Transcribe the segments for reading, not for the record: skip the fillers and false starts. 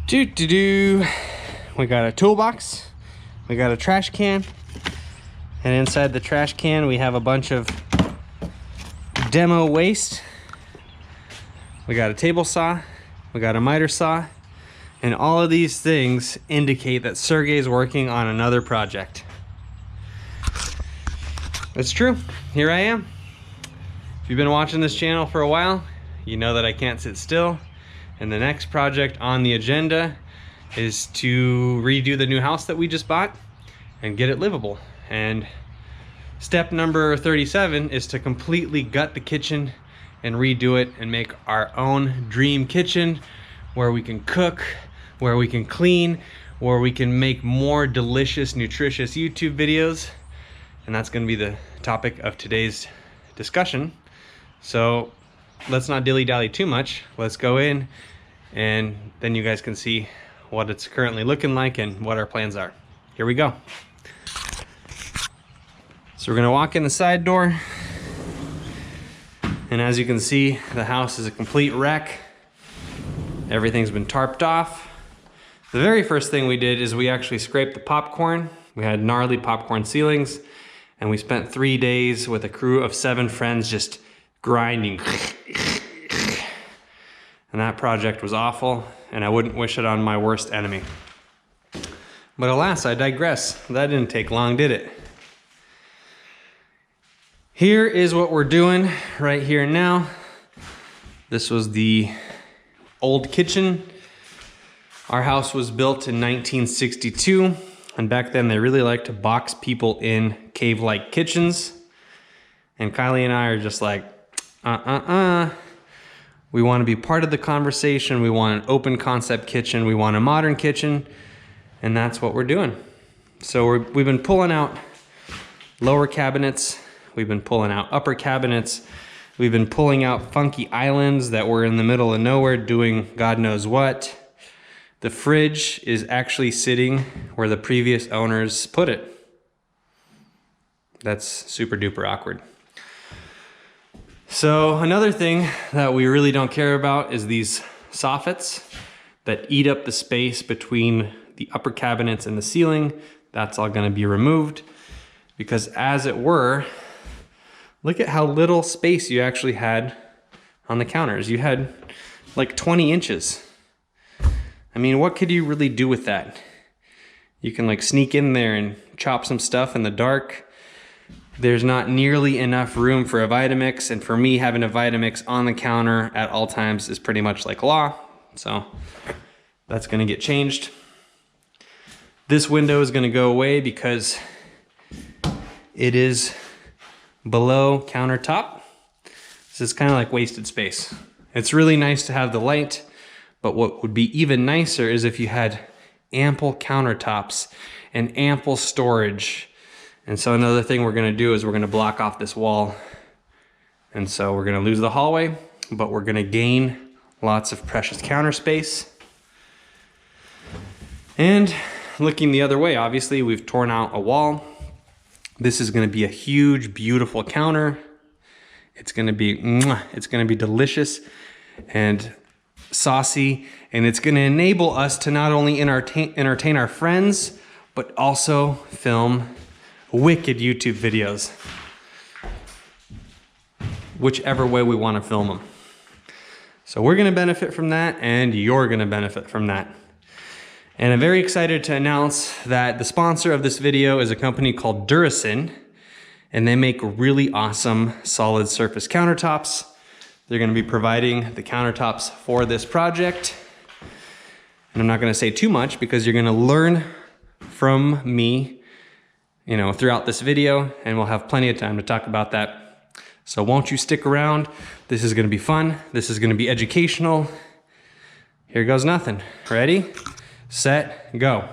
We got a toolbox, we got a trash can, and inside the trash can we have a bunch of demo waste. We got a table saw, we got a miter saw, and all of these things indicate that Sergey's working on another project. It's true, here I am. If you've been watching this channel for a while, you know that I can't sit still. And the next project on the agenda is to redo the new house that we just bought and get it livable. And step number 37 is to completely gut the kitchen and redo it and make our own dream kitchen where we can cook, where we can clean, where we can make more delicious, nutritious YouTube videos. And that's going to be the topic of today's discussion. So let's not dilly-dally too much. Let's go in, and then you guys can see what it's currently looking like and what our plans are. Here we go. So we're gonna walk in the side door, and as you can see, the house is a complete wreck. Everything's been tarped off. The very first thing we did is we actually scraped the popcorn. We had gnarly popcorn ceilings, and we spent 3 days with a crew of 7 friends just grinding. And that project was awful, and I wouldn't wish it on my worst enemy. But alas, I digress. That didn't take long, did it? Here is what we're doing right here now. This was the old kitchen. Our house was built in 1962, and back then they really liked to box people in cave-like kitchens. And Kylie and I are just like, we want to be part of the conversation. We want an open concept kitchen. We want a modern kitchen. And that's what we're doing. So we've been pulling out lower cabinets. We've been pulling out upper cabinets. We've been pulling out funky islands that were in the middle of nowhere doing God knows what. The fridge is actually sitting where the previous owners put it. That's super duper awkward. So another thing that we really don't care about is these soffits that eat up the space between the upper cabinets and the ceiling. That's all going to be removed because, as it were, look at how little space you actually had on the counters. You had like 20 inches. I mean, what could you really do with that? You can like sneak in there and chop some stuff in the dark. There's not nearly enough room for a Vitamix, and for me, having a Vitamix on the counter at all times is pretty much like law. So that's gonna get changed. This window is gonna go away because it is below countertop. This is kind of like wasted space. It's really nice to have the light, but what would be even nicer is if you had ample countertops and ample storage. And so another thing we're gonna do is we're gonna block off this wall. And so we're gonna lose the hallway, but we're gonna gain lots of precious counter space. And looking the other way, obviously we've torn out a wall. This is gonna be a huge, beautiful counter. It's gonna be delicious and saucy, and it's gonna enable us to not only entertain our friends, but also film wicked YouTube videos, whichever way we want to film them. So we're going to benefit from that, and you're going to benefit from that. And I'm very excited to announce that the sponsor of this video is a company called Durasein, and they make really awesome solid surface countertops. They're going to be providing the countertops for this project. And I'm not going to say too much because you're going to learn from me, you know, throughout this video, and we'll have plenty of time to talk about that. So won't you stick around? This is gonna be fun. This is gonna be educational. Here goes nothing. Ready, set, go.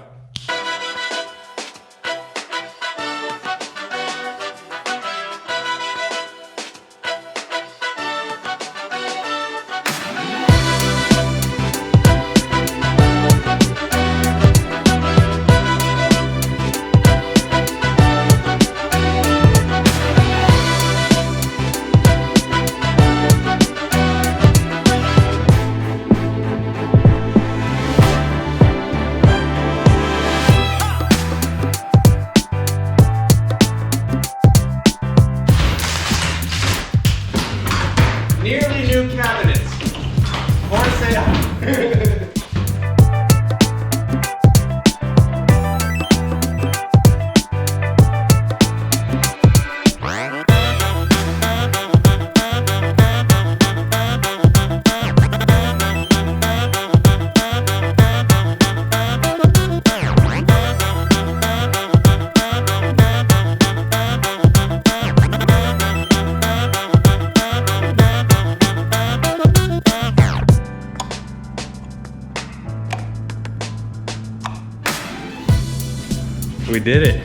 We did it.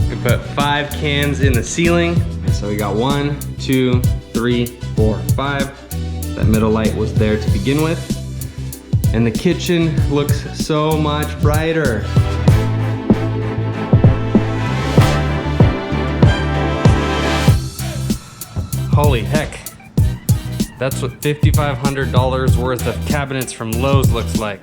We put 5 cans in the ceiling. So we got 1, 2, 3, 4, 5. That middle light was there to begin with. And the kitchen looks so much brighter. Holy heck. That's what $5,500 worth of cabinets from Lowe's looks like.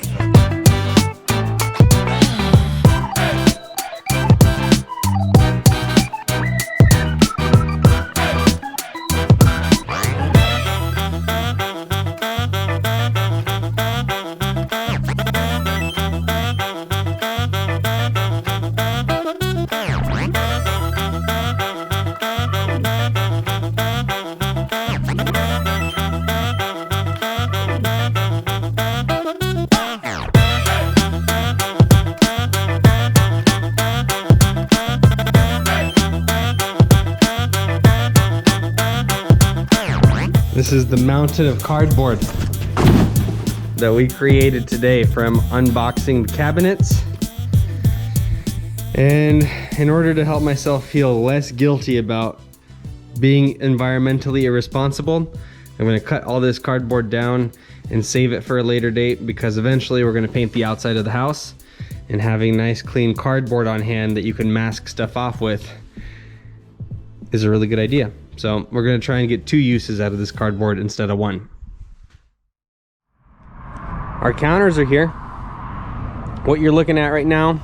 This is the mountain of cardboard that we created today from unboxing the cabinets. And in order to help myself feel less guilty about being environmentally irresponsible, I'm gonna cut all this cardboard down and save it for a later date, because eventually we're gonna paint the outside of the house, and having nice clean cardboard on hand that you can mask stuff off with is a really good idea. So we're gonna try and get 2 uses out of this cardboard instead of 1. Our counters are here. What you're looking at right now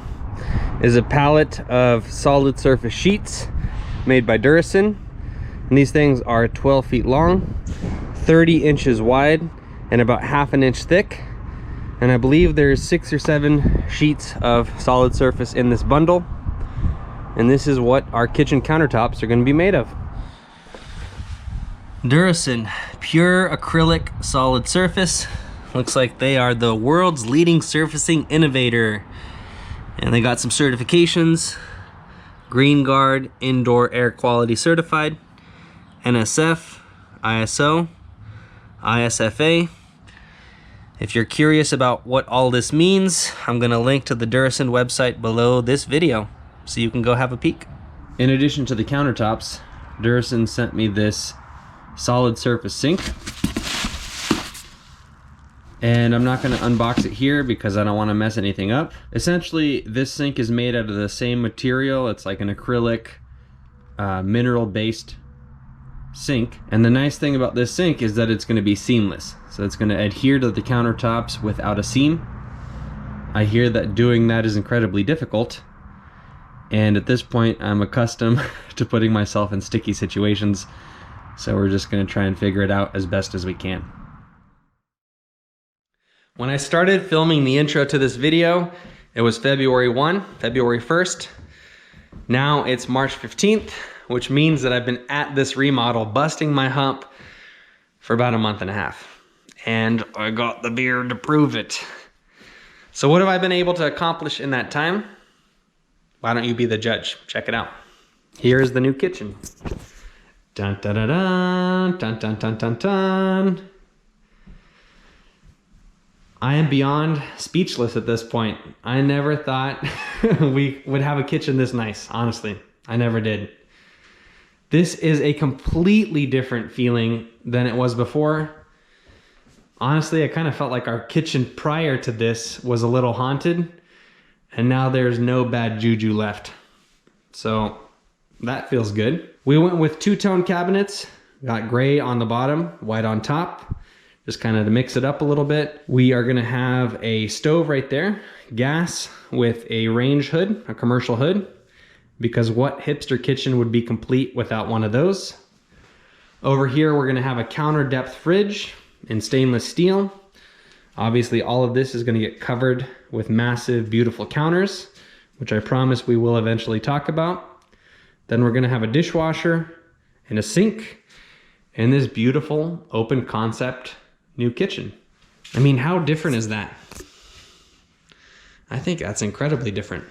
is a pallet of solid surface sheets made by Durasein. And these things are 12 feet long, 30 inches wide, and about ½ an inch thick. And I believe there's 6 or 7 sheets of solid surface in this bundle. And this is what our kitchen countertops are gonna be made of. Durasein pure acrylic solid surface. Looks like they are the world's leading surfacing innovator. And they got some certifications: Green Guard Indoor Air Quality Certified, NSF, ISO, ISFA. If you're curious about what all this means, I'm gonna link to the Durasein website below this video so you can go have a peek. In addition to the countertops, Durasein sent me this solid surface sink, and I'm not going to unbox it here because I don't want to mess anything up. Essentially, this sink is made out of the same material. It's like an acrylic mineral based sink, and the nice thing about this sink is that it's going to be seamless, so it's going to adhere to the countertops without a seam. I hear that doing that is incredibly difficult, and at this point I'm accustomed to putting myself in sticky situations. So we're just gonna try and figure it out as best as we can. When I started filming the intro to this video, it was February 1st. Now it's March 15th, which means that I've been at this remodel busting my hump for about a month and a half. And I got the beard to prove it. So what have I been able to accomplish in that time? Why don't you be the judge? Check it out. Here's the new kitchen. Dun dun dun dun dun dun dun dun dun. I am beyond speechless at this point. I never thought we would have a kitchen this nice, honestly. I never did. This is a completely different feeling than it was before. Honestly, I kind of felt like our kitchen prior to this was a little haunted, and now there's no bad juju left. So that feels good. We went with 2-tone cabinets. Got gray on the bottom, white on top, just kind of to mix it up a little bit. We are gonna have a stove right there, gas with a range hood, a commercial hood, because what hipster kitchen would be complete without one of those? Over here, we're gonna have a counter depth fridge in stainless steel. Obviously, all of this is gonna get covered with massive, beautiful counters, which I promise we will eventually talk about. Then we're gonna have a dishwasher and a sink in this beautiful open concept new kitchen. I mean, how different is that? I think that's incredibly different.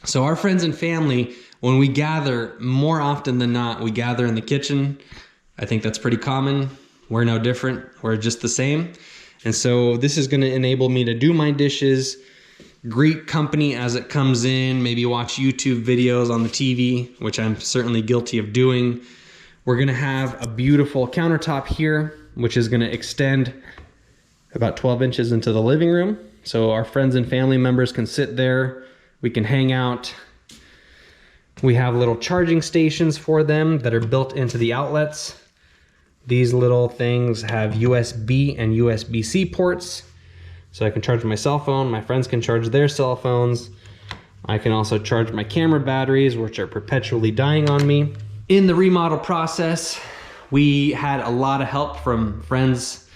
So our friends and family, when we gather, more often than not, we gather in the kitchen. I think that's pretty common. We're no different, we're just the same. And so this is gonna enable me to do my dishes, greet company as it comes in, maybe watch YouTube videos on the TV, which I'm certainly guilty of doing. We're gonna have a beautiful countertop here, which is gonna extend about 12 inches into the living room. So our friends and family members can sit there, we can hang out. We have little charging stations for them that are built into the outlets. These little things have USB and USB-C ports. So I can charge my cell phone, my friends can charge their cell phones. I can also charge my camera batteries, which are perpetually dying on me. In the remodel process, we had a lot of help from friends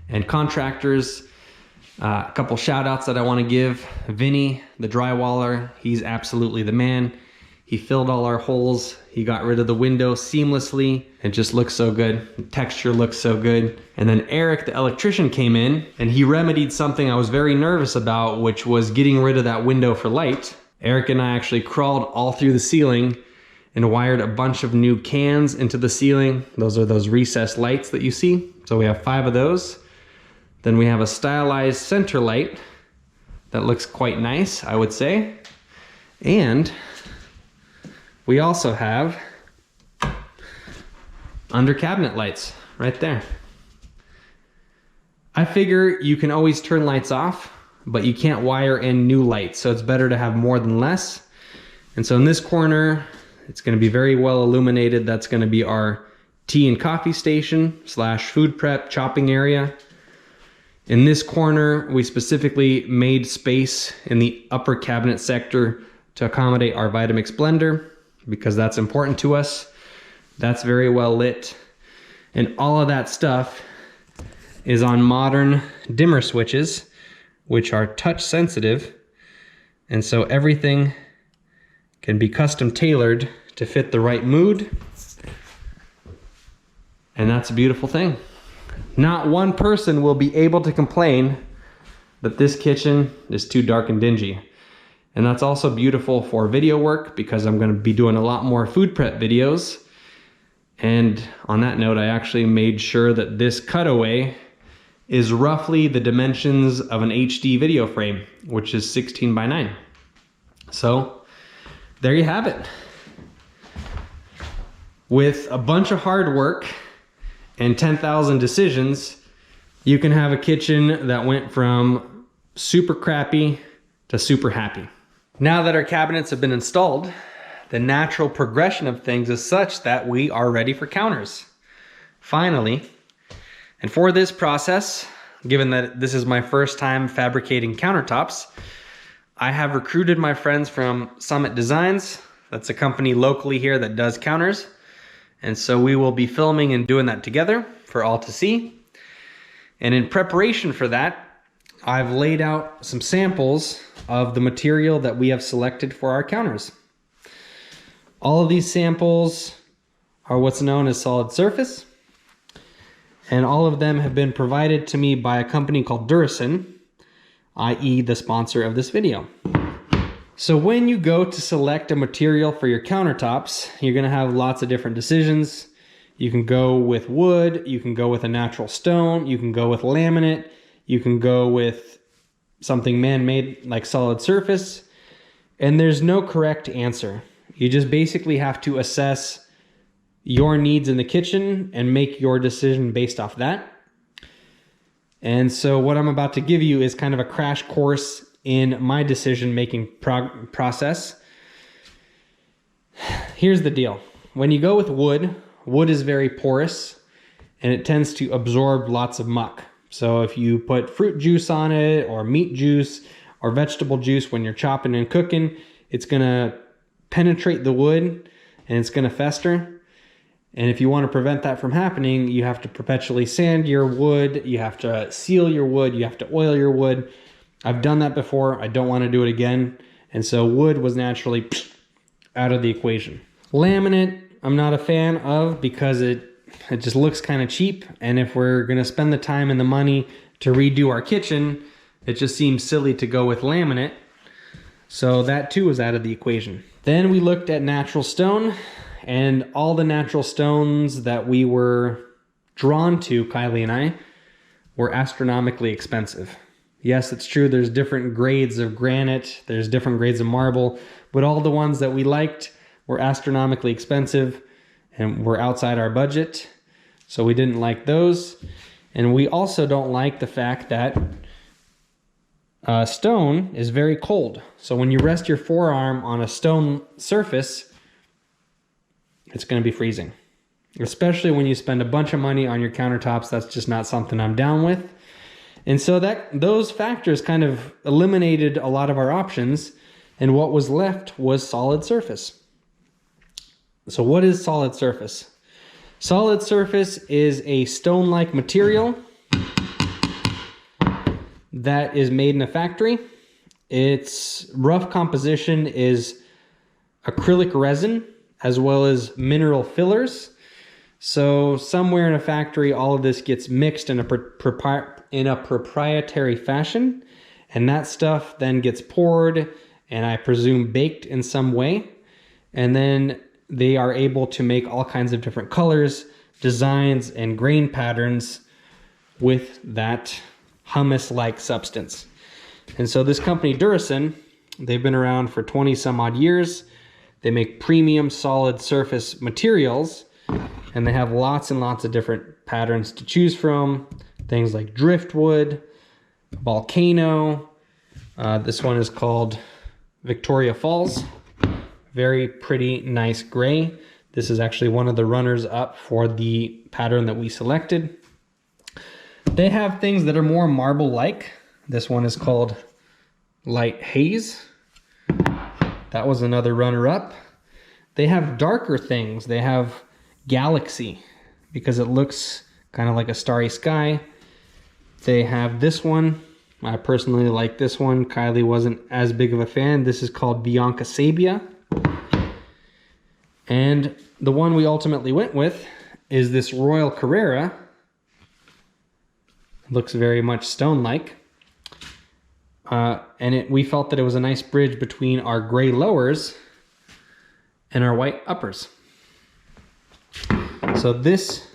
and contractors. A couple shout outs that I want to give. Vinny, the drywaller, he's absolutely the man. He filled all our holes. He got rid of the window seamlessly. It just looks so good. The texture looks so good. And then Eric, the electrician, came in and he remedied something I was very nervous about, which was getting rid of that window for light. Eric and I actually crawled all through the ceiling and wired a bunch of new cans into the ceiling. Those are those recessed lights that you see. So we have 5 of those. Then we have a stylized center light that looks quite nice, I would say. And we also have under cabinet lights right there. I figure you can always turn lights off, but you can't wire in new lights. So it's better to have more than less. And so in this corner, it's gonna be very well illuminated. That's gonna be our tea and coffee station / food prep chopping area. In this corner, we specifically made space in the upper cabinet sector to accommodate our Vitamix blender, because that's important to us. That's very well lit. And all of that stuff is on modern dimmer switches, which are touch sensitive. And so everything can be custom tailored to fit the right mood. And that's a beautiful thing. Not one person will be able to complain that this kitchen is too dark and dingy. And that's also beautiful for video work, because I'm gonna be doing a lot more food prep videos. And on that note, I actually made sure that this cutaway is roughly the dimensions of an HD video frame, which is 16 by 9. So there you have it. With a bunch of hard work and 10,000 decisions, you can have a kitchen that went from super crappy to super happy. Now that our cabinets have been installed, the natural progression of things is such that we are ready for counters. Finally. And for this process, given that this is my first time fabricating countertops, I have recruited my friends from Summit Designs. That's a company locally here that does counters. And so we will be filming and doing that together for all to see. And in preparation for that, I've laid out some samples of the material that we have selected for our counters. All of these samples are what's known as solid surface. And all of them have been provided to me by a company called Durasein, i.e. the sponsor of this video. So when you go to select a material for your countertops, you're gonna have lots of different decisions. You can go with wood, you can go with a natural stone, you can go with laminate, you can go with something man-made like solid surface, and there's no correct answer. You just basically have to assess your needs in the kitchen and make your decision based off that. And so what I'm about to give you is kind of a crash course in my decision-making process. Here's the deal. When you go with wood, wood is very porous and it tends to absorb lots of muck. So if you put fruit juice on it, or meat juice, or vegetable juice when you're chopping and cooking, it's gonna penetrate the wood and it's gonna fester. And if you want to prevent that from happening, you have to perpetually sand your wood, you have to seal your wood, you have to oil your wood. I've done that before, I don't want to do it again. And so wood was naturally out of the equation. Laminate, I'm not a fan of, because it just looks kind of cheap. And if we're gonna spend the time and the money to redo our kitchen, it just seems silly to go with laminate. So that too is out of the equation. Then we looked at natural stone, and all the natural stones that we were drawn to, Kylie and I, were astronomically expensive. Yes, it's true, there's different grades of granite, there's different grades of marble, but all the ones that we liked were astronomically expensive and were outside our budget, so we didn't like those. And we also don't like the fact that stone is very cold. So when you rest your forearm on a stone surface, it's going to be freezing. Especially when you spend a bunch of money on your countertops, that's just not something I'm down with. And so those factors kind of eliminated a lot of our options, and what was left was solid surface. So what is solid surface? Solid surface is a stone-like material that is made in a factory. Its rough composition is acrylic resin as well as mineral fillers. So somewhere in a factory, all of this gets mixed in a proprietary fashion, and that stuff then gets poured and I presume baked in some way. And then they are able to make all kinds of different colors, designs, and grain patterns with that hummus-like substance. And so this company, Durasein, they've been around for 20 some odd years. They make premium solid surface materials, and they have lots and lots of different patterns to choose from. Things like driftwood, volcano. This one is called Victoria Falls. Very pretty, nice gray. This is actually one of the runners up for the pattern that we selected. They have things that are more marble-like. This one is called Light Haze. That was another runner-up. They have darker things. They have Galaxy, because it looks kind of like a starry sky. They have this one. I personally like this one. Kiley wasn't as big of a fan. This is called Bianca Sabia. And the one we ultimately went with is this Royal Carrera. Looks very much stone-like. And we felt that it was a nice bridge between our gray lowers and our white uppers. So this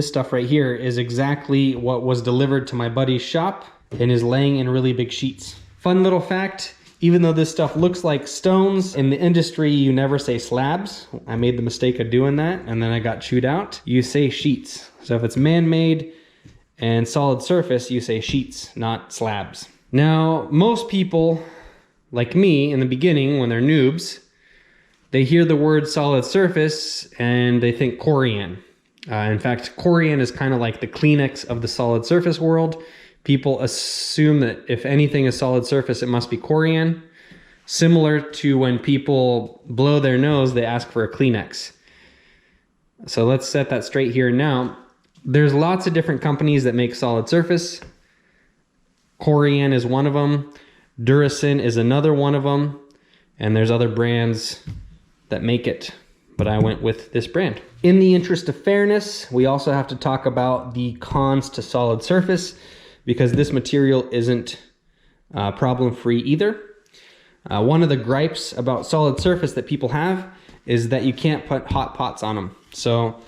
stuff right here is exactly what was delivered to my buddy's shop and is laying in really big sheets. Fun little fact, even though this stuff looks like stones, in the industry you never say slabs. I made the mistake of doing that and then I got chewed out. You say sheets. So if it's man-made and solid surface, you say sheets, not slabs. Now, most people, like me in the beginning when they're noobs, they hear the word solid surface and they think Corian. In fact, Corian is kind of like the Kleenex of the solid surface world. People assume that if anything is solid surface, it must be Corian. Similar to when people blow their nose, they ask for a Kleenex. So let's set that straight here now. There's lots of different companies that make solid surface. Corian is one of them. Durasein is another one of them. And there's other brands that make it, but I went with this brand. In the interest of fairness, we also have to talk about the cons to solid surface, because this material isn't problem-free either. One of the gripes about solid surface that people have is that you can't put hot pots on them. So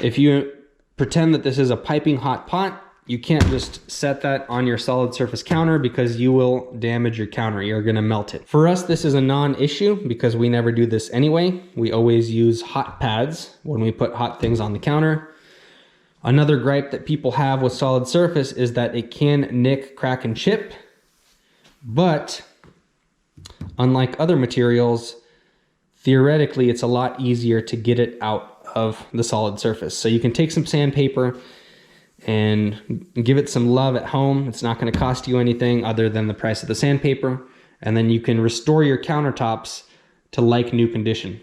if you pretend that this is a piping hot pot, you can't just set that on your solid surface counter because you will damage your counter. You're gonna melt it. For us, this is a non-issue because we never do this anyway. We always use hot pads when we put hot things on the counter. Another gripe that people have with solid surface is that it can nick, crack, and chip. But unlike other materials, theoretically, it's a lot easier to get it out of the solid surface. So you can take some sandpaper and give it some love at home. It's not going to cost you anything other than the price of the sandpaper. And then you can restore your countertops to like new condition.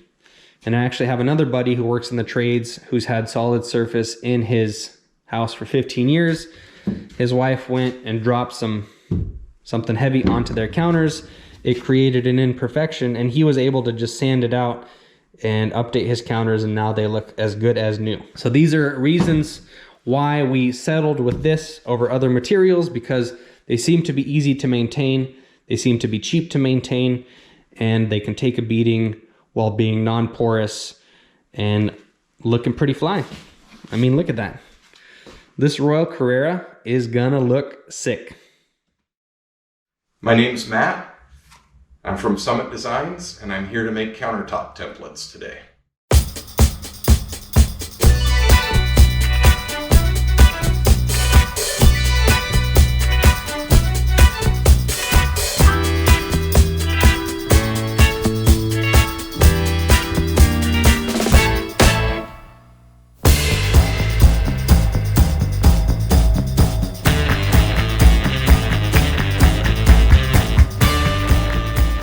And I actually have another buddy who works in the trades who's had solid surface in his house for 15 years. His wife went and dropped something heavy onto their counters. It created an imperfection and he was able to just sand it out and update his counters, and now they look as good as new. So these are reasons why we settled with this over other materials, because they seem to be easy to maintain, they seem to be cheap to maintain, and they can take a beating while being non-porous and looking pretty fly. I mean, look at that. This Royal Carrera is gonna look sick. My name's Matt. I'm from Summit Designs, and I'm here to make countertop templates today.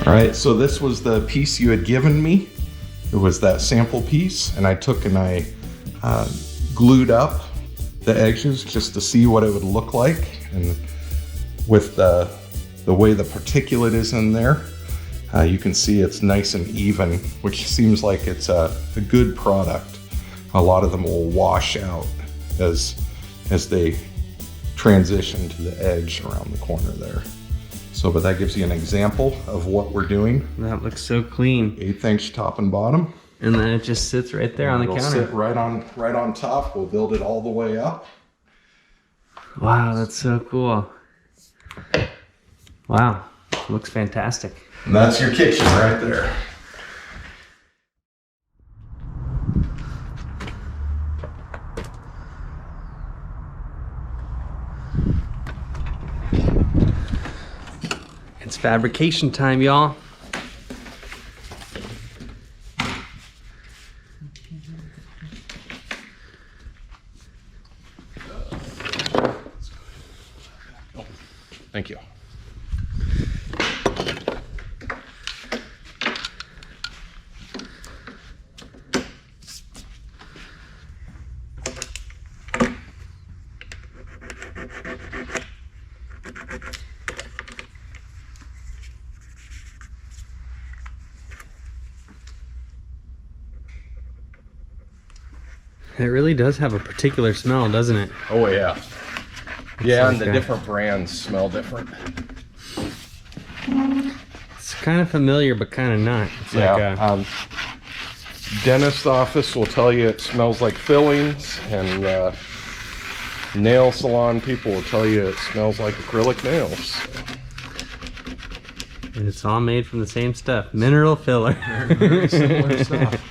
All right, so this was the piece you had given me. It was that sample piece, and I took and I glued up the edges just to see what it would look like. And with the way the particulate is in there, you can see it's nice and even, which seems like it's a good product. A lot of them will wash out as they transition to the edge around the corner there. So, but that gives you an example of what we're doing. That looks so clean. 1/8 inch top and bottom. And then it just sits right there on the It'll counter. sit right on top. We'll build it all the way up. Wow, that's so cool. Wow, looks fantastic. And that's your kitchen right there. It's fabrication time, y'all. Thank you. It really does have a particular smell, doesn't it? Oh yeah. Yeah, and like the different brands smell different. It's kind of familiar, but kind of not. It's Yeah. Dentist's office will tell you it smells like fillings, and nail salon people will tell you it smells like acrylic nails. and it's all made from the same stuff. Mineral filler. Very similar stuff.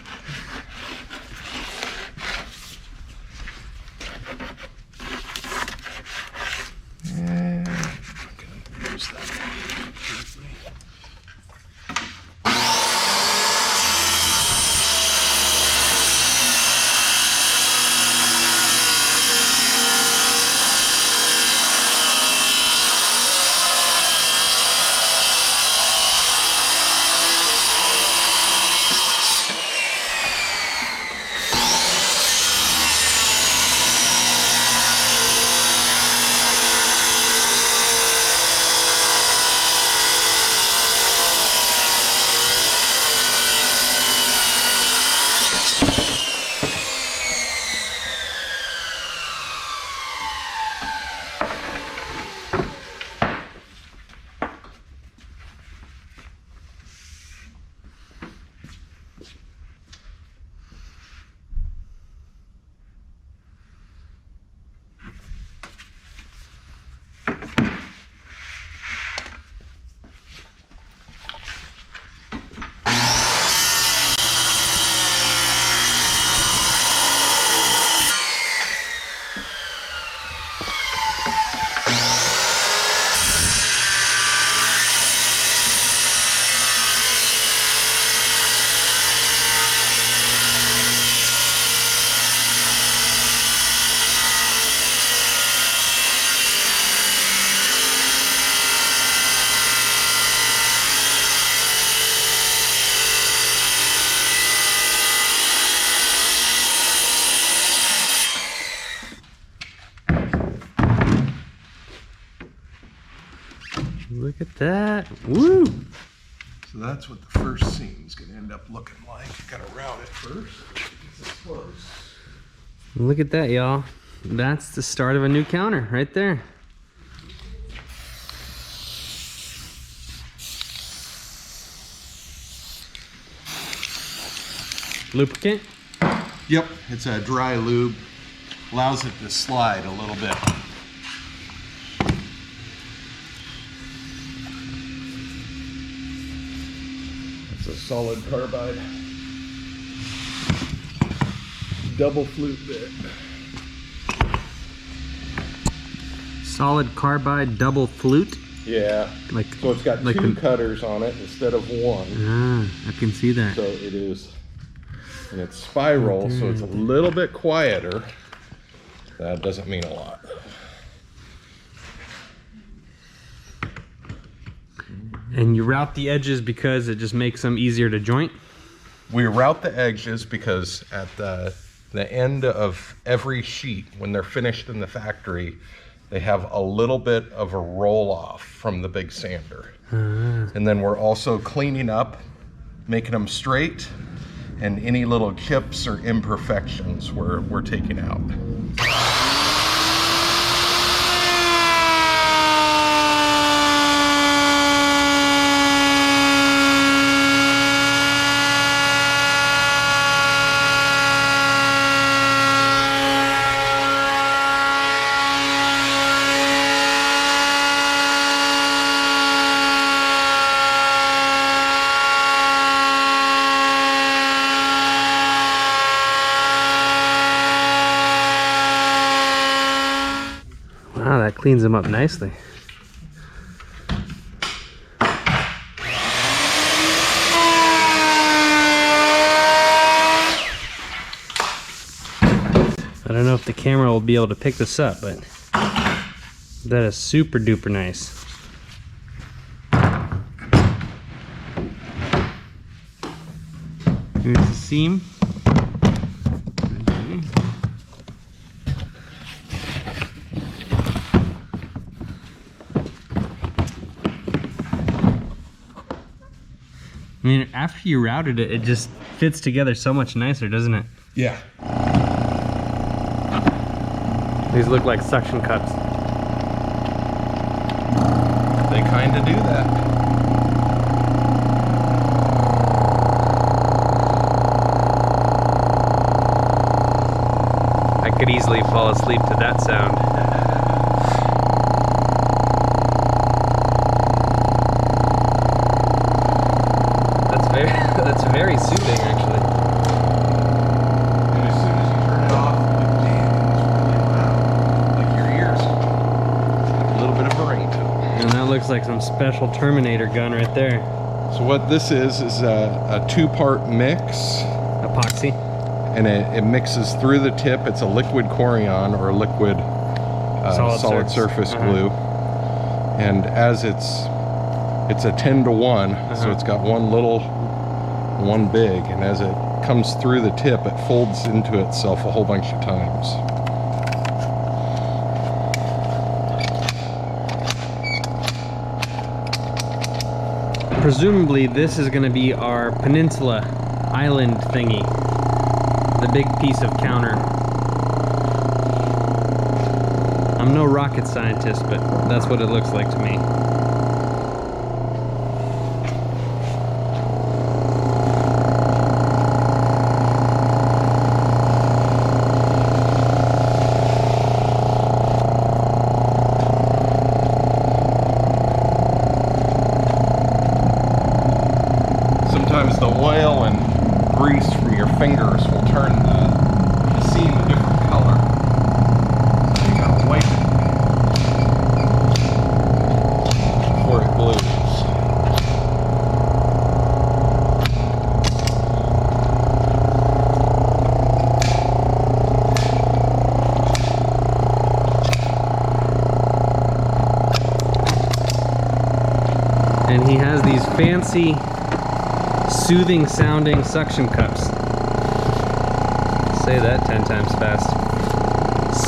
Look at that. Woo! So that's what the first seam's gonna end up looking like. Gotta route it first. This is close. Look at that, y'all. That's the start of a new counter right there. Lubricant? Yep, it's a dry lube. Allows it to slide a little bit. a solid carbide double flute bit. Solid carbide double flute? Yeah. Like, so it's got like two cutters on it instead of one. Ah, I can see that. So it is, and it's spiral, so it's a little bit quieter. That doesn't mean a lot. And you route the edges because it just makes them easier to joint? We route the edges because at the end of every sheet, when they're finished in the factory, they have a little bit of a roll off from the big sander. And then we're also cleaning up, making them straight, and any little chips or imperfections we're taking out. Wow, that cleans them up nicely. I don't know if the camera will be able to pick this up, but that is super duper nice. Here's the seam. I mean, after you routed it, it just fits together so much nicer, doesn't it? Yeah. These look like suction cups. They kind of do that. I could easily fall asleep to that sound. That's very soothing, actually. And as soon as you turn it off, damn, it's really loud. Like your ears. A little bit of a ring to it. And that looks like some special Terminator gun right there. So what this is a two-part mix. Epoxy. And it mixes through the tip. It's a liquid Corian or a liquid solid surface glue. And as it's a 10-to-1, so it's got one little, one big, and as it comes through the tip, it folds into itself a whole bunch of times. Presumably this is going to be our peninsula island thingy. The big piece of counter. I'm no rocket scientist, but that's what it looks like to me. Sometimes the oil and grease from your fingers will turn the seam a different color. So you gotta wipe it before it glues. And he has these fancy soothing sounding suction cups. Say that 10 times fast.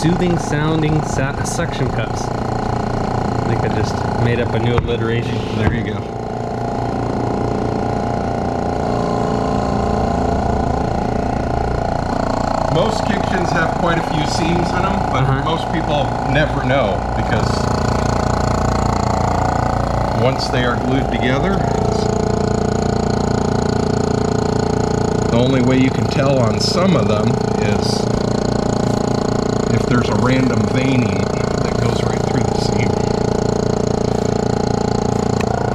Soothing sounding suction cups. I think I just made up a new alliteration. There you go. Most kitchens have quite a few seams in them, but most people never know because once they are glued together, the only way you can tell on some of them is if there's a random veining that goes right through the seam.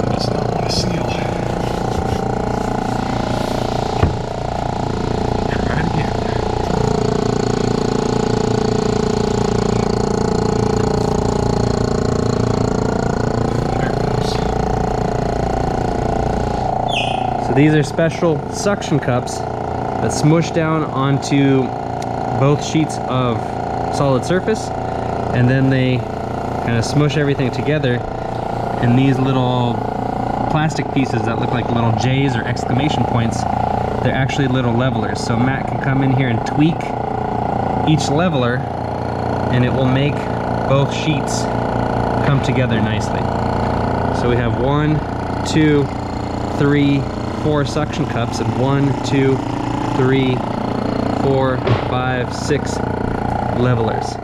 It does not want to seal. So these are special suction cups that smush down onto both sheets of solid surface, and then they kind of smush everything together, and these little plastic pieces that look like little J's or exclamation points, they're actually little levelers. So Matt can come in here and tweak each leveler, and it will make both sheets come together nicely. So we have 1, 2, 3, 4 suction cups, and 1, 2, 3, 4, 5, 6 levelers.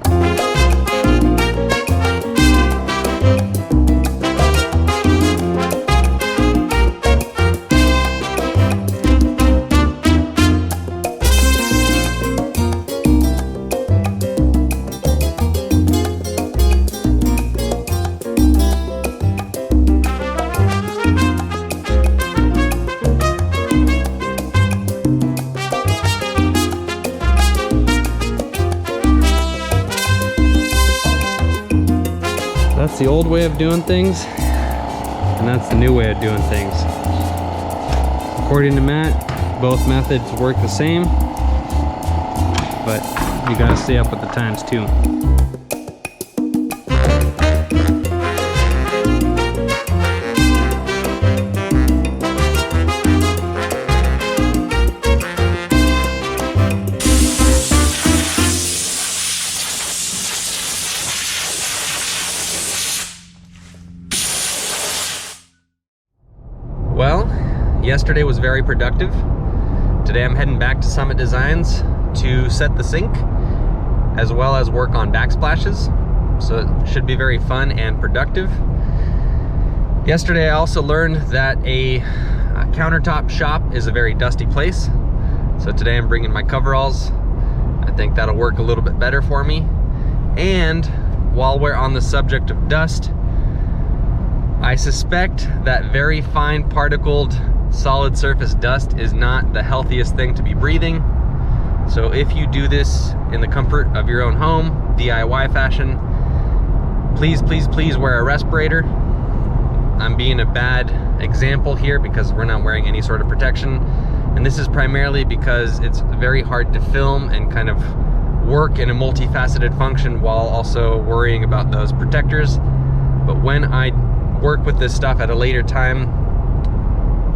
That's the old way of doing things, and that's the new way of doing things. According to Matt, both methods work the same, but you gotta stay up with the times too. Well, yesterday was very productive. Today I'm heading back to Summit Designs to set the sink, as well as work on backsplashes. So it should be very fun and productive. Yesterday I also learned that a countertop shop is a very dusty place. So today I'm bringing my coveralls. I think that'll work a little bit better for me. And while we're on the subject of dust, I suspect that very fine particled solid surface dust is not the healthiest thing to be breathing. So if you do this in the comfort of your own home, DIY fashion, please, please, please wear a respirator. I'm being a bad example here because we're not wearing any sort of protection. And this is primarily because it's very hard to film and kind of work in a multifaceted function while also worrying about those protectors. But when I work with this stuff at a later time,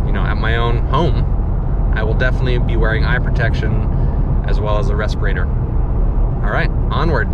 you know, at my own home, I will definitely be wearing eye protection as well as a respirator. All right, onward.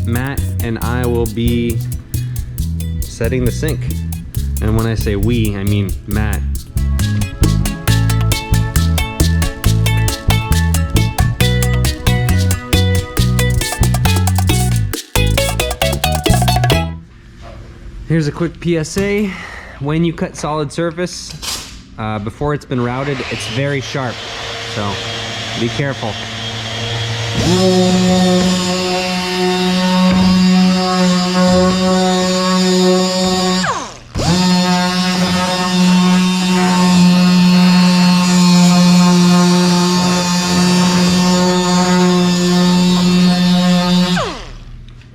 Matt and I will be setting the sink. And when I say we, I mean Matt. Here's a quick PSA. When you cut solid surface, before it's been routed, it's very sharp. So be careful.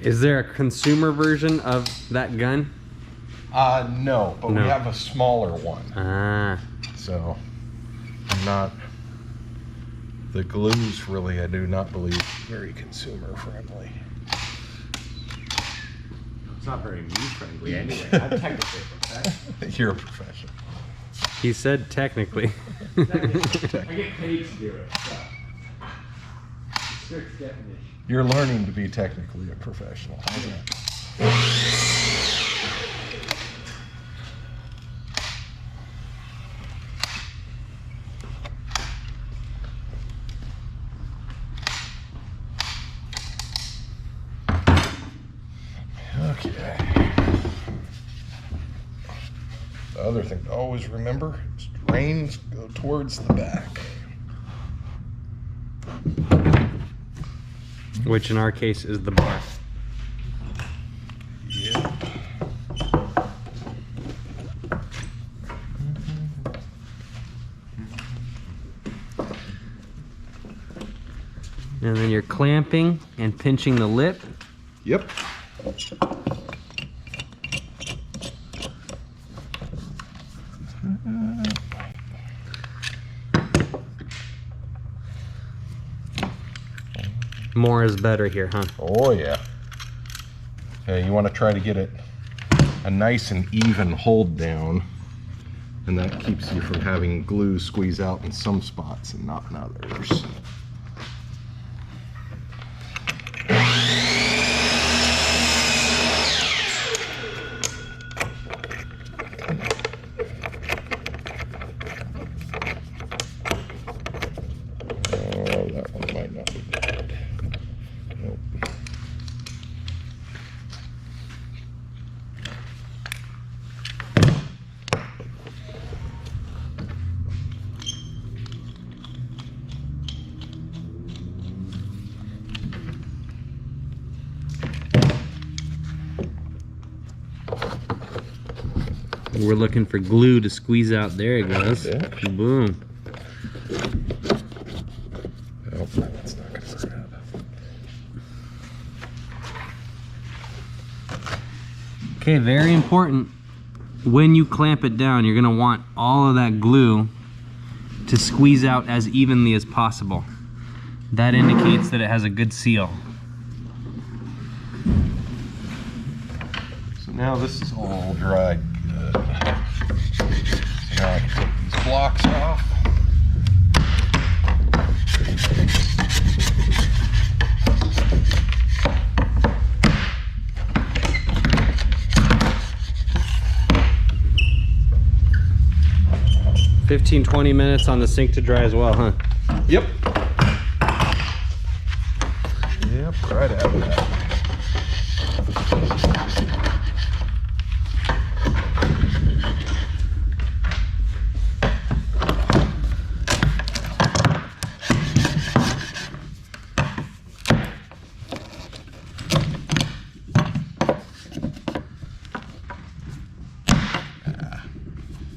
Is there a consumer version of that gun? No, but No. we have a smaller one. Ah. So I'm not, the glues really, I do not believe, very consumer friendly. It's not very me friendly anyway. I'm technically a professional. You're a professional. He said technically. I get paid to do it. So. Strict definition. You're learning to be technically a professional. How's that? The other thing to always remember is drains go towards the back. Which in our case is the bar. Yep. And then you're clamping and pinching the lip. Yep. More is better here, huh? Oh yeah. You want to try to get it a nice and even hold down, and that keeps you from having glue squeeze out in some spots and not in others. Oh, that one might not be good. Nope. We're looking for glue to squeeze out. There it goes. That's it. Boom. Nope, that's not gonna grab. Okay, very important. When you clamp it down, you're gonna want all of that glue to squeeze out as evenly as possible. That indicates that it has a good seal. So now this is all dried good. So now I can take these blocks off. $15, 20 minutes on the sink to dry as well, huh? Yep. Yep, right at that.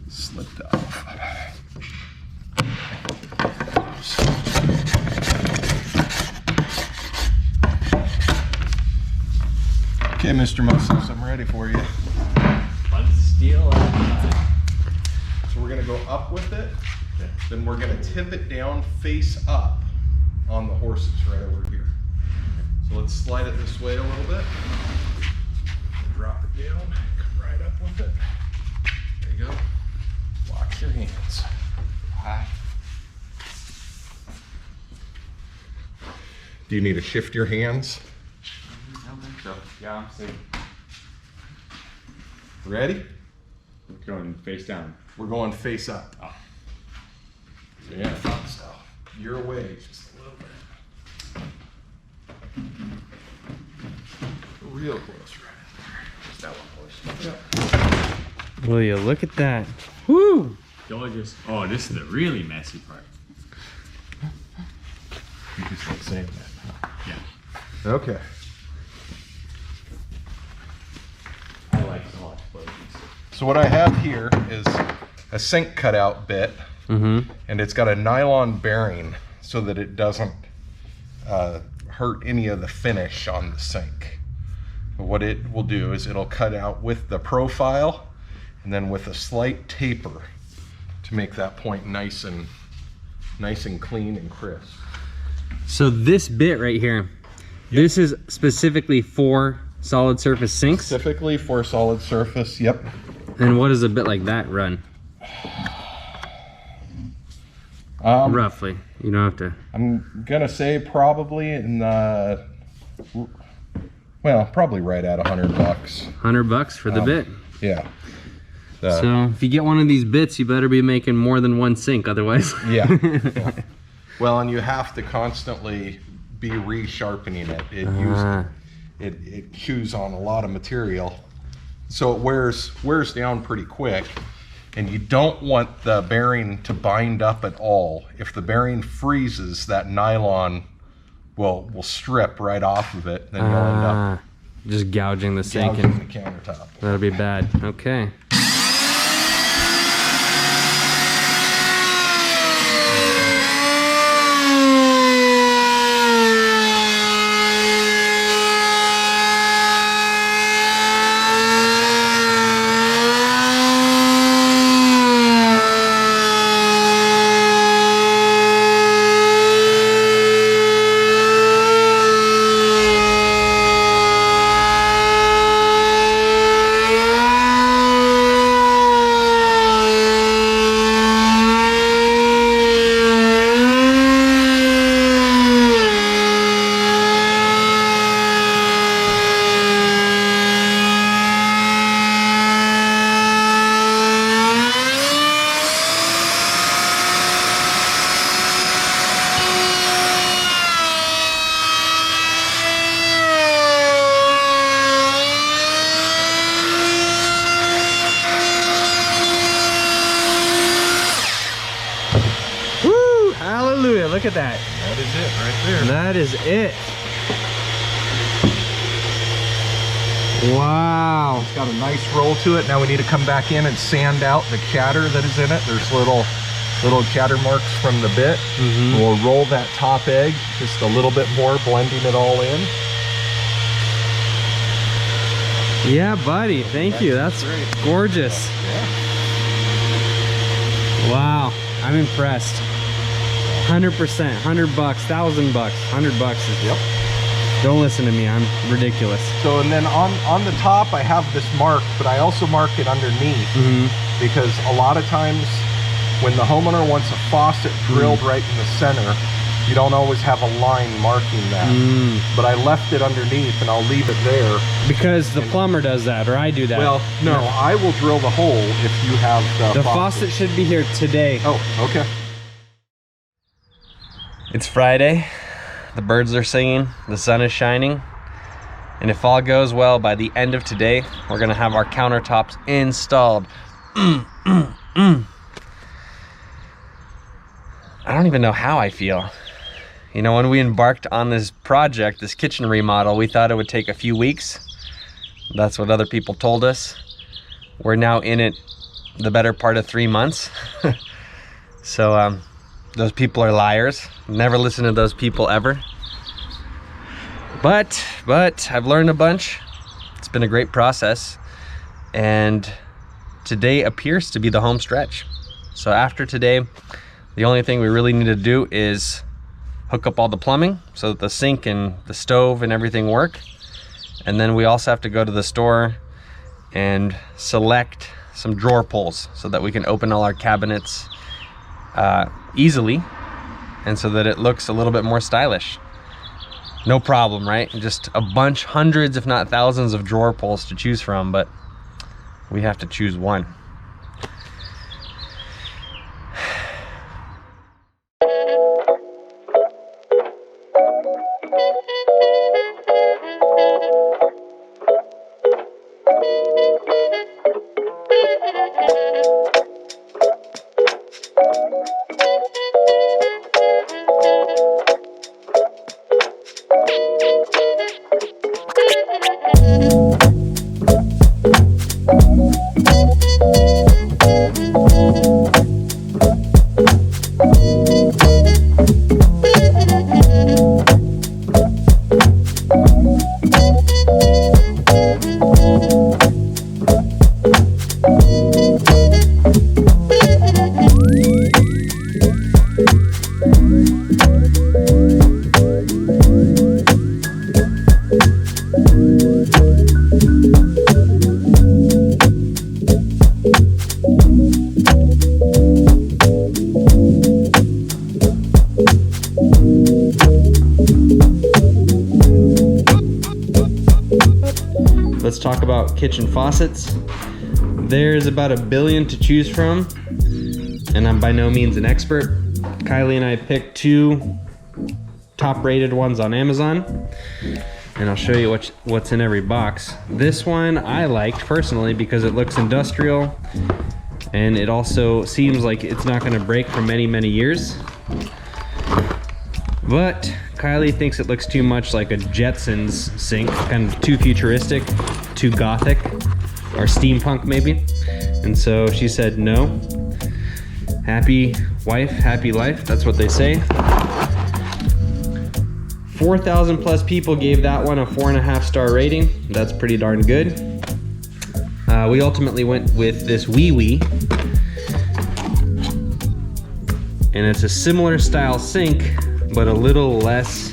Slipped off. Okay, Mr. Muscles, I'm ready for you. Let's steal it. So we're gonna go up with it, then we're gonna tip it down face up on the horses right over here. So let's slide it this way a little bit. Drop it down, come right up with it. There you go. Lock your hands. High. Do you need to shift your hands? I don't think so. Yeah, I'm safe. Ready? We're going face down. We're going face up. Oh. Yeah, fun stuff. Your way, just a little bit. Real close, right? Just that one push. Will you look at that? Woo! Gorgeous. Oh, this is the really messy part. You just like saying that. Yeah. Okay. I like small explosions. So what I have here is a sink cutout bit, and it's got a nylon bearing so that it doesn't hurt any of the finish on the sink. But what it will do is it'll cut out with the profile and then with a slight taper to make that point nice and clean and crisp. So this bit right here, this is specifically for solid surface sinks? Specifically for solid surface, yep. And what does a bit like that run? Roughly, you don't have to. I'm gonna say probably in the, well, probably right at $100. $100 for the bit. Yeah. So if you get one of these bits, you better be making more than one sink, otherwise. Yeah. Yeah. Well, and you have to constantly be resharpening it. it chews on a lot of material. So it wears down pretty quick. And you don't want the bearing to bind up at all. If the bearing freezes, that nylon will strip right off of it. Then you'll end up just gouging the sink gouging and the countertop. that'll be bad. Okay. Hallelujah, look at that. That is it right there. That is it. Wow. It's got a nice roll to it. Now we need to come back in and sand out the chatter that is in it. There's little chatter marks from the bit. We'll roll that top egg just a little bit more, blending it all in. Yeah, buddy, thank you. That's gorgeous. Yeah. Wow, I'm impressed. 100%, $100, $1,000, $100 is. Yep. Don't listen to me, I'm ridiculous. So, and then on the top, I have this mark, but I also mark it underneath because a lot of times when the homeowner wants a faucet drilled right in the center, you don't always have a line marking that. But I left it underneath and I'll leave it there. Because the plumber does that, or I do that. Well, no, I will drill the hole if you have the faucet should be here today. Oh, okay. It's Friday, the birds are singing, the sun is shining, and if all goes well, by the end of today, we're gonna have our countertops installed. I don't even know how I feel. You know, when we embarked on this project, this kitchen remodel, we thought it would take a few weeks. That's what other people told us. We're now in it the better part of 3 months. So, those people are liars. Never listen to those people ever. But I've learned a bunch. It's been a great process. And today appears to be the home stretch. So after today, the only thing we really need to do is hook up all the plumbing so that the sink and the stove and everything work. And then we also have to go to the store and select some drawer pulls so that we can open all our cabinets easily, and so that it looks a little bit more stylish. No problem, right? Just a bunch, hundreds if not thousands of drawer pulls to choose from, but we have to choose one. Let's talk about kitchen faucets. There's about 1 billion to choose from, and I'm by no means an expert. Kylie and I picked 2 top-rated ones on Amazon. and I'll show you what's in every box. This one I liked personally because it looks industrial, and it also seems like it's not going to break for many, many years. But Kylie thinks it looks too much like a Jetsons sink, kind of too futuristic, too gothic, or steampunk maybe. And so she said no. Happy wife, happy life, that's what they say. 4,000 plus people gave that one a 4.5 star rating. That's pretty darn good. We ultimately went with this Wee Wee. And it's a similar style sink, but a little less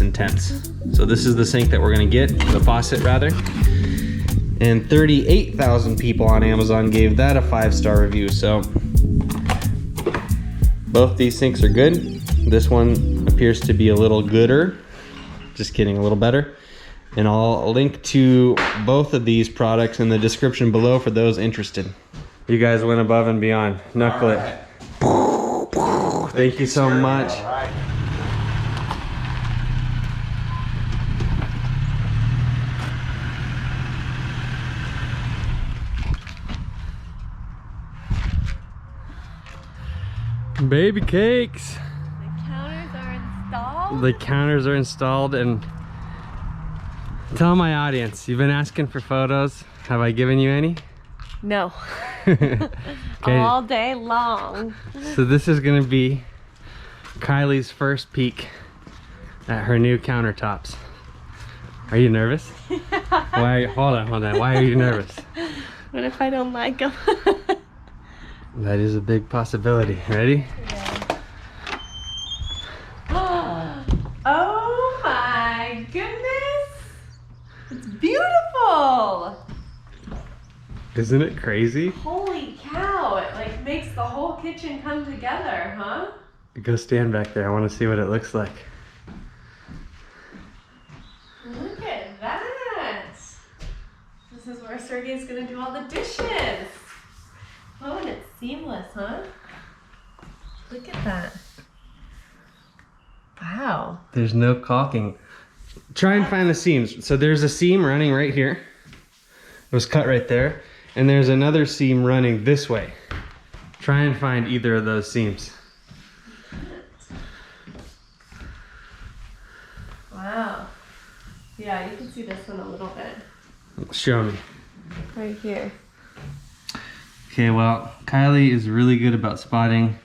intense. So this is the sink that we're gonna get, the faucet rather. And 38,000 people on Amazon gave that a 5-star review. So both these sinks are good. This one appears to be a little gooder. Just kidding, a little better. And I'll link to both of these products in the description below for those interested. You guys went above and beyond. Knuckle it. Thank you so much. Baby cakes. The counters are installed. The counters are installed, and tell my audience, you've been asking for photos. Have I given you any? No. Okay. All day long. So this is gonna be Kylie's first peek at her new countertops. Are you nervous? Why? Hold on. Why are you nervous? What if I don't like them? That is a big possibility. Ready? Yeah. Oh my goodness! It's beautiful! Isn't it crazy? Holy cow! It like makes the whole kitchen come together, huh? Go stand back there. I want to see what it looks like. Look at that! This is where Sergey's gonna do all the dishes. Oh, and it's seamless, huh? Look at that. Wow. There's no caulking. Try and find the seams. So there's a seam running right here. It was cut right there. And there's another seam running this way. Try and find either of those seams. Wow. Yeah, you can see this one a little bit. Show me. Right here. Okay, well, Kylie is really good about spotting.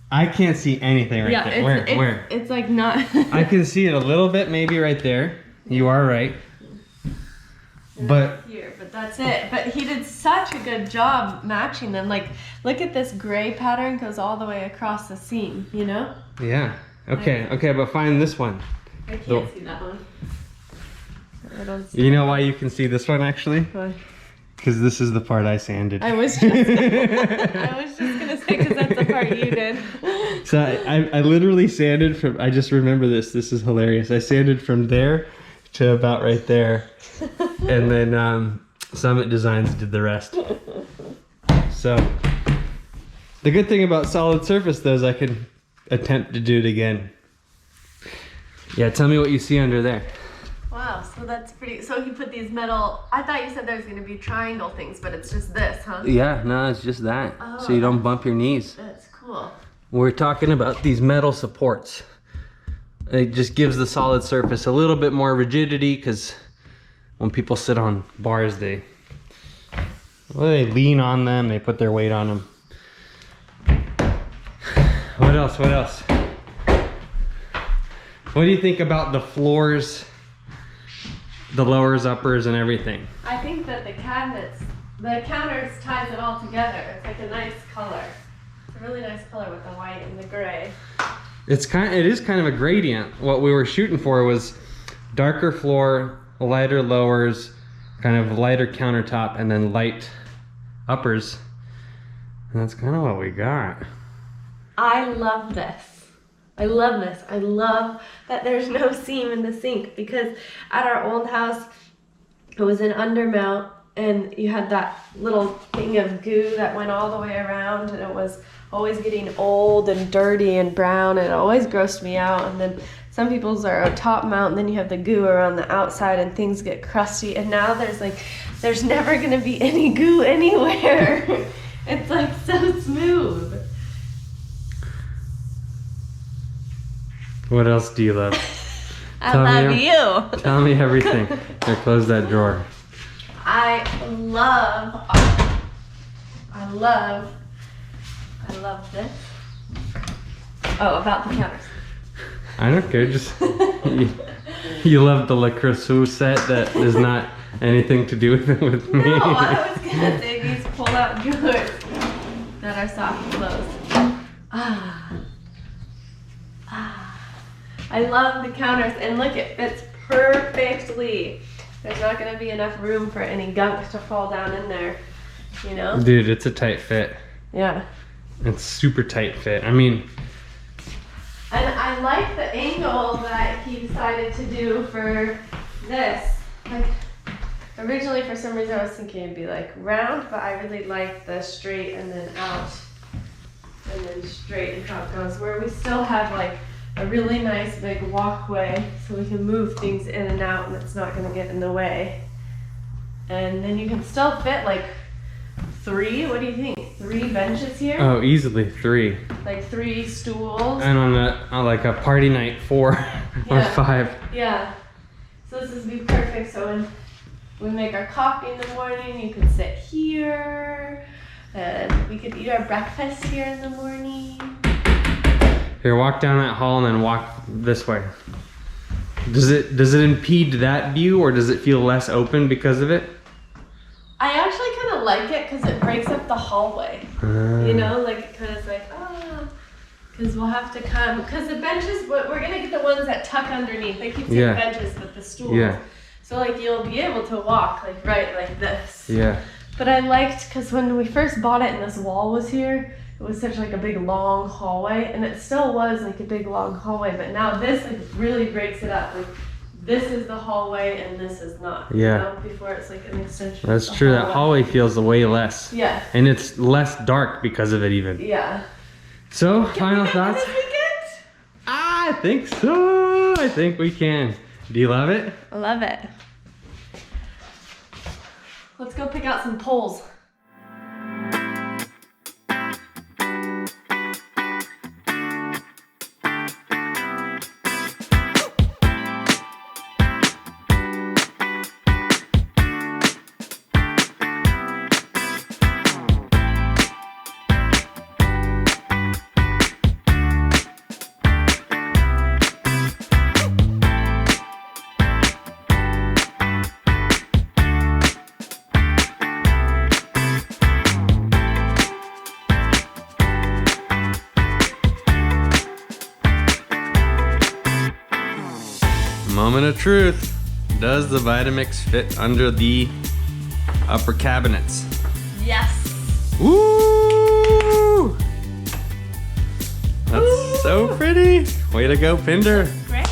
I can't see anything right there. Where? It's like not. I can see it a little bit, maybe right there. You are right. But here, but that's it. But he did such a good job matching them. Like, look at this gray pattern goes all the way across the seam, you know? yeah. Okay, but find this one. I can't see that one. I don't see You know why you can see this one actually? Why? Because this is the part I sanded. I was just gonna say, because that's the part you did. So I literally sanded from, I just remember this is hilarious. I sanded from there to about right there. And then Summit Designs did the rest. So the good thing about solid surface though is I can attempt to do it again. Yeah, tell me what you see under there. Wow, so that's pretty. So he put these metal. I thought you said there's gonna be triangle things, but it's just this, huh? Yeah, no, it's just that. Oh, so you don't bump your knees. That's cool. We're talking about these metal supports. It just gives the solid surface a little bit more rigidity because when people sit on bars, they lean on them, they put their weight on them. What else? What do you think about the floors, the lowers, uppers, and everything? I think that the counters ties it all together. It's like a nice color. It's a really nice color with the white and the gray. It is kind of a gradient. What we were shooting for was darker floor, lighter lowers, kind of lighter countertop, and then light uppers. And that's kind of what we got. I love this. I love this. I love that there's no seam in the sink, because at our old house, it was an undermount and you had that little thing of goo that went all the way around, and it was always getting old and dirty and brown, and it always grossed me out. And then some people's are a top mount, and then you have the goo around the outside and things get crusty. And now there's never gonna be any goo anywhere. It's like so smooth. What else do you love? I love you. Tell me everything. Here, close that drawer. I love this. Oh, about the counters. I don't care, just you love the Le Creuset set that is not anything to do with me. No, I was gonna say these pull-out drawers that are soft close. I love the counters, and look, it fits perfectly. There's not gonna be enough room for any gunk to fall down in there, you know? Dude, it's a tight fit. Yeah. It's super tight fit. I mean, and I like the angle that he decided to do for this. Like, originally for some reason I was thinking it'd be like round, but I really like the straight and then out and then straight and how it goes, where we still have like a really nice big walkway so we can move things in and out and it's not going to get in the way. And then you can still fit like 3, what do you think? 3 benches here? oh, easily 3. Like 3 stools? And on like a party night 4 or Yeah. 5. Yeah. So this would be perfect. So when we make our coffee in the morning, you could sit here and we could eat our breakfast here in the morning. Here, walk down that hall and then walk this way. Does it impede that view, or does it feel less open because of it? I actually kind of like it because it breaks up the hallway. You know, like it kind of like, because we'll have to come, because the benches, we're going to get the ones that tuck underneath. They keep saying benches, but the stools. Yeah. So like you'll be able to walk like right like this. Yeah. But I liked, because when we first bought it and this wall was here, it was such like a big long hallway, and it still was like a big long hallway, but now this like really breaks it up. Like this is the hallway and this is not. Yeah. You know, before it's like an extension. That's of the true. That hallway feels way less. Yeah. And it's less dark because of it even. Yeah. So, Can final we get thoughts? this weekend? I think so. I think we can. Do you love it? I love it. Let's go pick out some poles. Moment of truth. Does the Vitamix fit under the upper cabinets? Yes. Woo! That's so pretty. Way to go, Pinder. Great.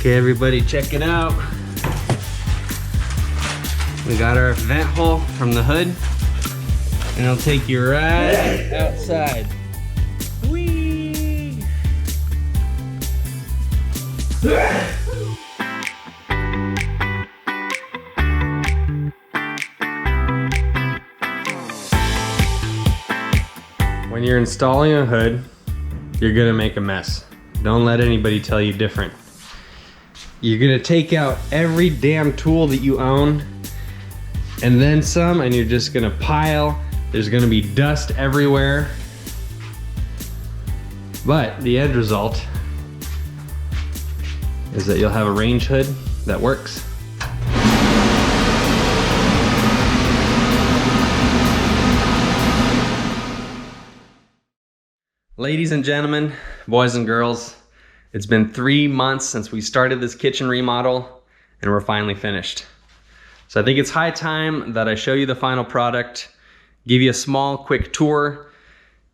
Okay, everybody, check it out. We got our vent hole from the hood, and it'll take you right outside. Whee! When you're installing a hood, you're gonna make a mess. Don't let anybody tell you different. You're gonna take out every damn tool that you own and then some, and you're just gonna pile. There's gonna be dust everywhere. But the end result is that you'll have a range hood that works. Ladies and gentlemen, boys and girls, it's been 3 months since we started this kitchen remodel and we're finally finished. So I think it's high time that I show you the final product, give you a small quick tour,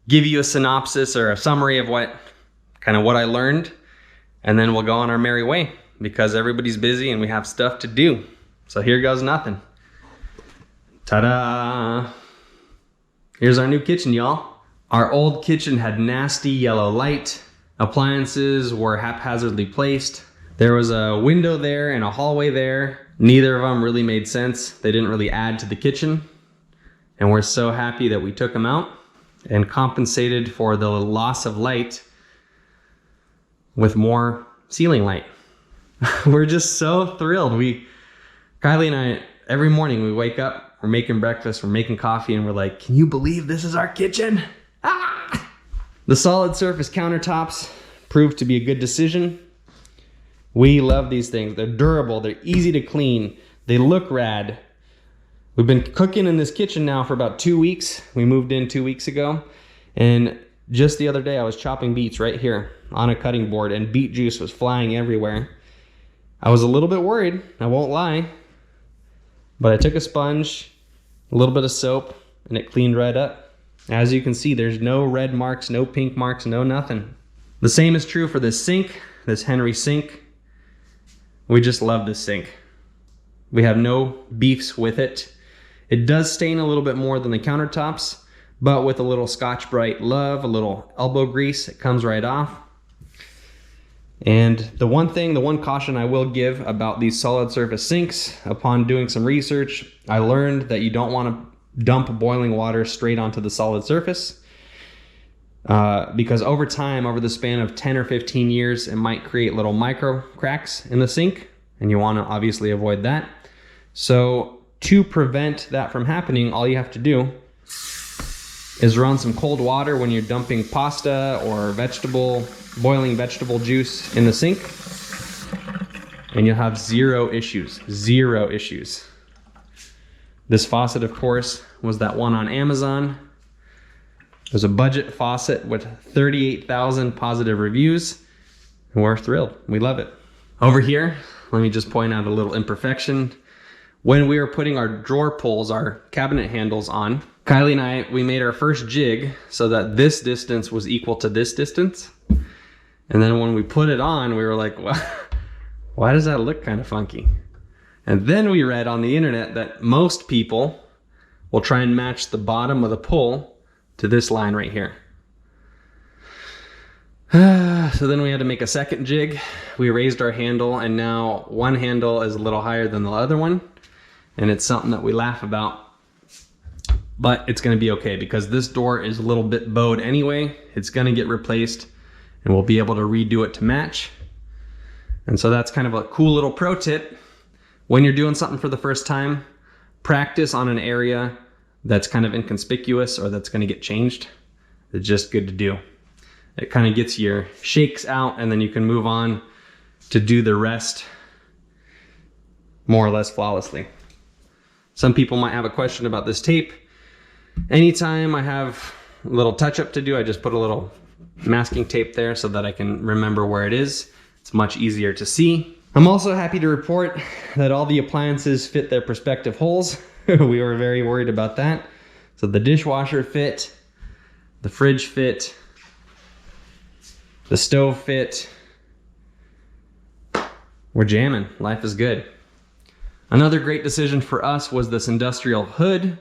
give you a synopsis or a summary of what I learned, and then we'll go on our merry way because everybody's busy and we have stuff to do. So here goes nothing. Ta-da! Here's our new kitchen, y'all. Our old kitchen had nasty yellow light. Appliances were haphazardly placed. There was a window there and a hallway there. Neither of them really made sense. They didn't really add to the kitchen. And we're so happy that we took them out and compensated for the loss of light with more ceiling light. We're just so thrilled. Kylie and I, every morning we wake up, we're making breakfast, we're making coffee, and we're like, can you believe this is our kitchen? Ah! The solid surface countertops proved to be a good decision. We love these things. They're durable, they're easy to clean, they look rad. We've been cooking in this kitchen now for about 2 weeks. We moved in 2 weeks ago, and just the other day I was chopping beets right here on a cutting board and beet juice was flying everywhere. I was a little bit worried, I won't lie, but I took a sponge, a little bit of soap, and it cleaned right up. As you can see, there's no red marks, no pink marks, no nothing. The same is true for this sink, this Henry sink. We just love this sink. We have no beefs with it. It does stain a little bit more than the countertops, but with a little Scotch-Brite love, a little elbow grease, it comes right off. And the one caution I will give about these solid surface sinks, upon doing some research, I learned that you don't want to dump boiling water straight onto the solid surface because over time, over the span of 10 or 15 years, it might create little micro cracks in the sink, and you want to obviously avoid that. So to prevent that from happening, all you have to do is run some cold water when you're dumping pasta or boiling vegetable juice in the sink, and you'll have zero issues. This faucet, of course, was that one on Amazon. It was a budget faucet with 38,000 positive reviews, and we're thrilled. We love it. Over here, let me just point out a little imperfection. When we were putting our drawer pulls, our cabinet handles on, Kylie and I, we made our first jig so that this distance was equal to this distance. And then when we put it on, we were like, well, why does that look kind of funky? And then we read on the internet that most people will try and match the bottom of the pull to this line right here. So then we had to make a second jig. We raised our handle, and now one handle is a little higher than the other one. And it's something that we laugh about. But it's gonna be okay because this door is a little bit bowed anyway. It's gonna get replaced and we'll be able to redo it to match. And so that's kind of a cool little pro tip. When you're doing something for the first time, practice on an area that's kind of inconspicuous or that's gonna get changed. It's just good to do. It kind of gets your shakes out and then you can move on to do the rest more or less flawlessly. Some people might have a question about this tape. Anytime I have a little touch-up to do, I just put a little masking tape there so that I can remember where it is. It's much easier to see. I'm also happy to report that all the appliances fit their respective holes. We were very worried about that. So the dishwasher fit, the fridge fit, the stove fit. We're jamming, life is good. Another great decision for us was this industrial hood.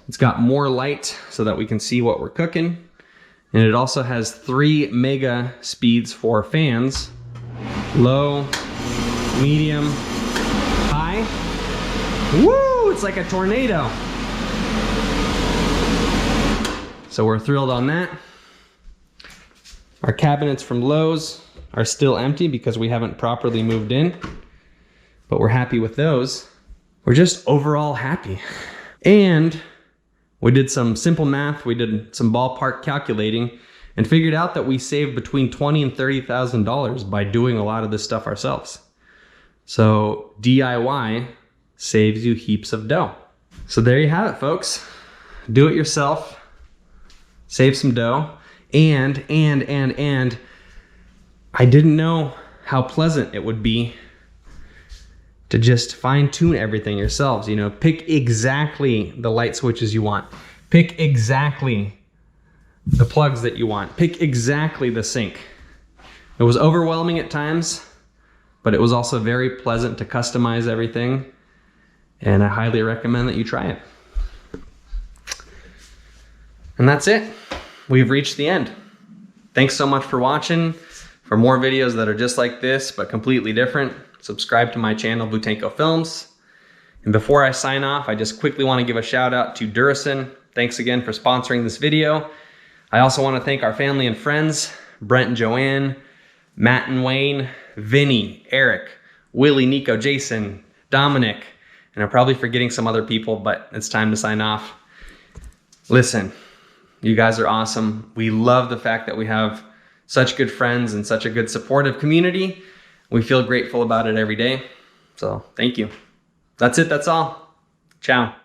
It's got more light so that we can see what we're cooking. And it also has 3 mega speeds for fans. Low, medium, high. Woo! It's like a tornado. So we're thrilled on that. Our cabinets from Lowe's are still empty because we haven't properly moved in, but we're happy with those. We're just overall happy. And we did some simple math. We did some ballpark calculating and figured out that we saved between $20,000 and $30,000 by doing a lot of this stuff ourselves. So DIY saves you heaps of dough. So there you have it, folks. Do it yourself, save some dough. And I didn't know how pleasant it would be to just fine tune everything yourselves. You know, pick exactly the light switches you want. Pick exactly the plugs that you want. Pick exactly the sink. It was overwhelming at times, but it was also very pleasant to customize everything. And I highly recommend that you try it. And that's it. We've reached the end. Thanks so much for watching. For more videos that are just like this, but completely different, subscribe to my channel, Blutenko Films. And before I sign off, I just quickly want to give a shout out to Durasein. Thanks again for sponsoring this video. I also want to thank our family and friends, Brent and Joanne, Matt and Wayne, Vinny, Eric, Willie, Nico, Jason, Dominic, and I'm probably forgetting some other people, but it's time to sign off. Listen, you guys are awesome. We love the fact that we have such good friends and such a good supportive community. We feel grateful about it every day. So thank you. That's it, that's all. Ciao.